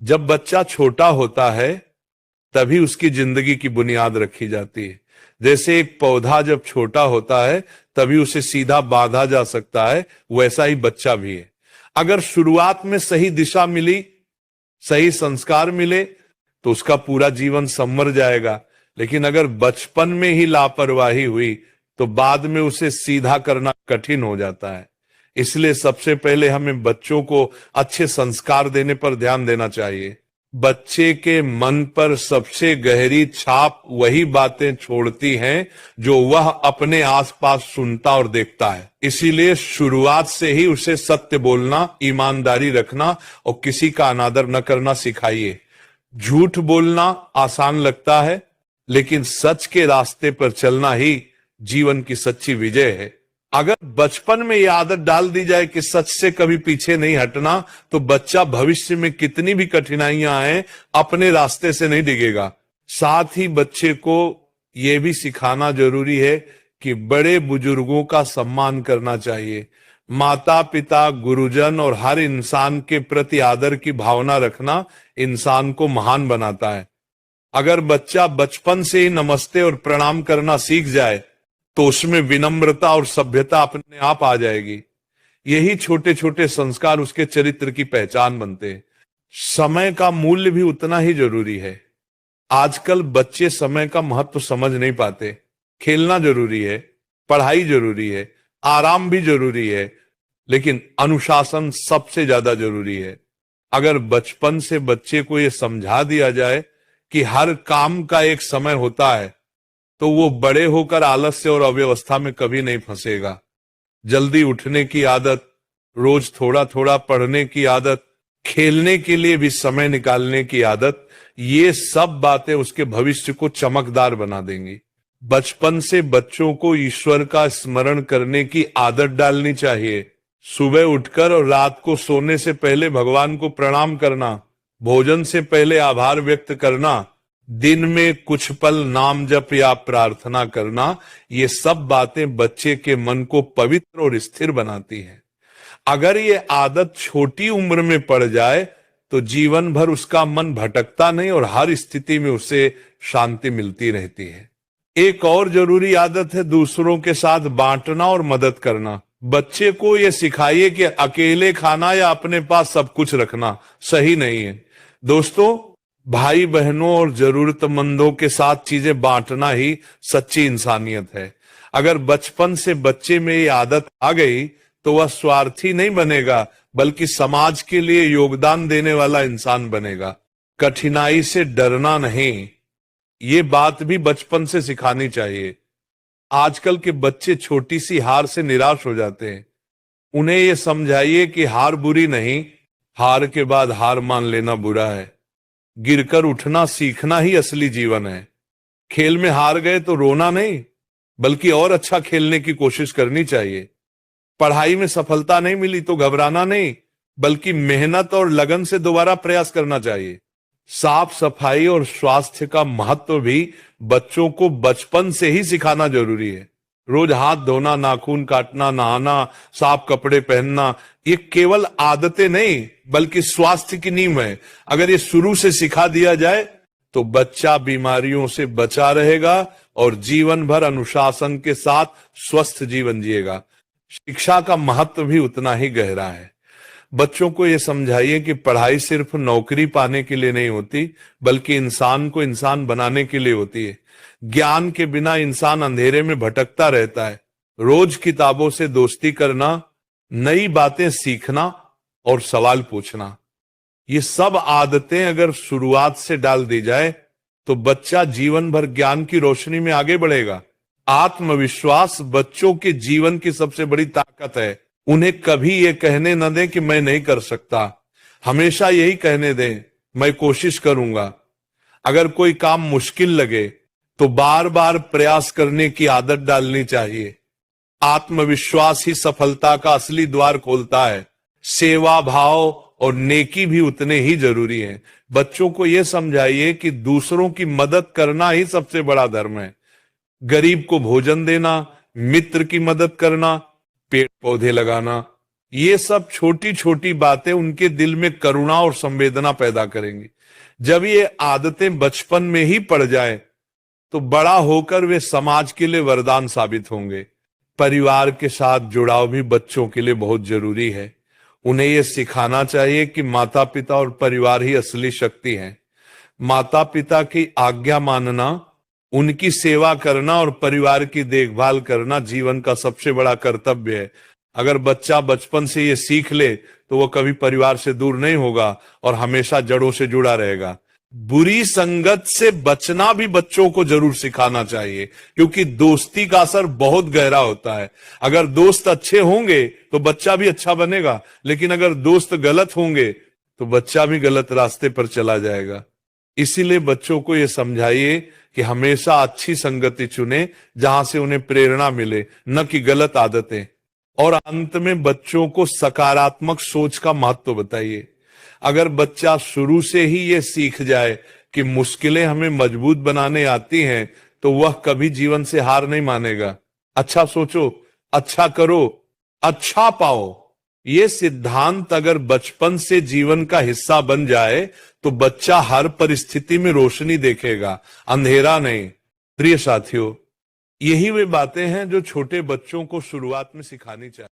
जब बच्चा छोटा होता है तभी उसकी जिंदगी की बुनियाद रखी जाती है। जैसे एक पौधा जब छोटा होता है तभी उसे सीधा बांधा जा सकता है, वैसा ही बच्चा भी है। अगर शुरुआत में सही दिशा मिली, सही संस्कार मिले तो उसका पूरा जीवन संवर जाएगा। लेकिन अगर बचपन में ही लापरवाही हुई तो बाद में उसे सीधा करना कठिन हो जाता है। इसलिए सबसे पहले हमें बच्चों को अच्छे संस्कार देने पर ध्यान देना चाहिए। बच्चे के मन पर सबसे गहरी छाप वही बातें छोड़ती हैं जो वह अपने आसपास सुनता और देखता है। इसीलिए शुरुआत से ही उसे सत्य बोलना, ईमानदारी रखना और किसी का अनादर न करना सिखाइए। झूठ बोलना आसान लगता है, लेकिन सच के रास्ते पर चलना ही जीवन की सच्ची विजय है। अगर बचपन में यह आदत डाल दी जाए कि सच से कभी पीछे नहीं हटना, तो बच्चा भविष्य में कितनी भी कठिनाइयां आए अपने रास्ते से नहीं डिगेगा। साथ ही बच्चे को यह भी सिखाना जरूरी है कि बड़े बुजुर्गों का सम्मान करना चाहिए। माता पिता, गुरुजन और हर इंसान के प्रति आदर की भावना रखना इंसान को महान बनाता है। अगर बच्चा बचपन से ही नमस्ते और प्रणाम करना सीख जाए तो उसमें विनम्रता और सभ्यता अपने आप आ जाएगी। यही छोटे छोटे संस्कार उसके चरित्र की पहचान बनते हैं। समय का मूल्य भी उतना ही जरूरी है। आजकल बच्चे समय का महत्व समझ नहीं पाते। खेलना जरूरी है, पढ़ाई जरूरी है, आराम भी जरूरी है, लेकिन अनुशासन सबसे ज्यादा जरूरी है। अगर बचपन से बच्चे को यह समझा दिया जाए कि हर काम का एक समय होता है, तो वो बड़े होकर आलस्य और अव्यवस्था में कभी नहीं फंसेगा। जल्दी उठने की आदत, रोज थोड़ा थोड़ा पढ़ने की आदत, खेलने के लिए भी समय निकालने की आदत, ये सब बातें उसके भविष्य को चमकदार बना देंगी। बचपन से बच्चों को ईश्वर का स्मरण करने की आदत डालनी चाहिए। सुबह उठकर और रात को सोने से पहले भगवान को प्रणाम करना, भोजन से पहले आभार व्यक्त करना, दिन में कुछ पल नाम जप या प्रार्थना करना, ये सब बातें बच्चे के मन को पवित्र और स्थिर बनाती हैं। अगर ये आदत छोटी उम्र में पड़ जाए तो जीवन भर उसका मन भटकता नहीं और हर स्थिति में उसे शांति मिलती रहती है। एक और जरूरी आदत है दूसरों के साथ बांटना और मदद करना। बच्चे को यह सिखाइए कि अकेले खाना या अपने पास सब कुछ रखना सही नहीं है। दोस्तों, भाई बहनों और जरूरतमंदों के साथ चीजें बांटना ही सच्ची इंसानियत है। अगर बचपन से बच्चे में ये आदत आ गई तो वह स्वार्थी नहीं बनेगा, बल्कि समाज के लिए योगदान देने वाला इंसान बनेगा। कठिनाई से डरना नहीं, ये बात भी बचपन से सिखानी चाहिए। आजकल के बच्चे छोटी सी हार से निराश हो जाते हैं। उन्हें यह समझाइए कि हार बुरी नहीं, हार के बाद हार मान लेना बुरा है। गिरकर उठना सीखना ही असली जीवन है। खेल में हार गए तो रोना नहीं, बल्कि और अच्छा खेलने की कोशिश करनी चाहिए। पढ़ाई में सफलता नहीं मिली तो घबराना नहीं, बल्कि मेहनत और लगन से दोबारा प्रयास करना चाहिए। साफ सफाई और स्वास्थ्य का महत्व भी बच्चों को बचपन से ही सिखाना जरूरी है। रोज हाथ धोना, नाखून काटना, नहाना, साफ कपड़े पहनना, ये केवल आदतें नहीं बल्कि स्वास्थ्य की नींव है। अगर ये शुरू से सिखा दिया जाए तो बच्चा बीमारियों से बचा रहेगा और जीवन भर अनुशासन के साथ स्वस्थ जीवन जिएगा। शिक्षा का महत्व भी उतना ही गहरा है। बच्चों को यह समझाइए कि पढ़ाई सिर्फ नौकरी पाने के लिए नहीं होती, बल्कि इंसान को इंसान बनाने के लिए होती है। ज्ञान के बिना इंसान अंधेरे में भटकता रहता है। रोज किताबों से दोस्ती करना, नई बातें सीखना और सवाल पूछना, ये सब आदतें अगर शुरुआत से डाल दी जाए तो बच्चा जीवन भर ज्ञान की रोशनी में आगे बढ़ेगा। आत्मविश्वास बच्चों के जीवन की सबसे बड़ी ताकत है। उन्हें कभी ये कहने न दें कि मैं नहीं कर सकता, हमेशा यही कहने दें, मैं कोशिश करूंगा। अगर कोई काम मुश्किल लगे तो बार बार प्रयास करने की आदत डालनी चाहिए। आत्मविश्वास ही सफलता का असली द्वार खोलता है। सेवा भाव और नेकी भी उतने ही जरूरी हैं। बच्चों को यह समझाइए कि दूसरों की मदद करना ही सबसे बड़ा धर्म है। गरीब को भोजन देना, मित्र की मदद करना, पेड़ पौधे लगाना, ये सब छोटी छोटी बातें उनके दिल में करुणा और संवेदना पैदा करेंगी। जब ये आदतें बचपन में ही पड़ जाए तो बड़ा होकर वे समाज के लिए वरदान साबित होंगे। परिवार के साथ जुड़ाव भी बच्चों के लिए बहुत जरूरी है। उन्हें यह सिखाना चाहिए कि माता पिता और परिवार ही असली शक्ति है। माता पिता की आज्ञा मानना, उनकी सेवा करना और परिवार की देखभाल करना जीवन का सबसे बड़ा कर्तव्य है। अगर बच्चा बचपन से ये सीख ले तो वो कभी परिवार से दूर नहीं होगा और हमेशा जड़ों से जुड़ा रहेगा। बुरी संगत से बचना भी बच्चों को जरूर सिखाना चाहिए, क्योंकि दोस्ती का असर बहुत गहरा होता है। अगर दोस्त अच्छे होंगे तो बच्चा भी अच्छा बनेगा, लेकिन अगर दोस्त गलत होंगे तो बच्चा भी गलत रास्ते पर चला जाएगा। इसीलिए बच्चों को यह समझाइए कि हमेशा अच्छी संगति चुने जहां से उन्हें प्रेरणा मिले, न कि गलत आदतें। और अंत में बच्चों को सकारात्मक सोच का महत्व बताइए। अगर बच्चा शुरू से ही ये सीख जाए कि मुश्किलें हमें मजबूत बनाने आती हैं, तो वह कभी जीवन से हार नहीं मानेगा। अच्छा सोचो, अच्छा करो, अच्छा पाओ, ये सिद्धांत अगर बचपन से जीवन का हिस्सा बन जाए तो बच्चा हर परिस्थिति में रोशनी देखेगा, अंधेरा नहीं। प्रिय साथियों, यही वे बातें हैं जो छोटे बच्चों को शुरुआत में सिखानी चाहिए।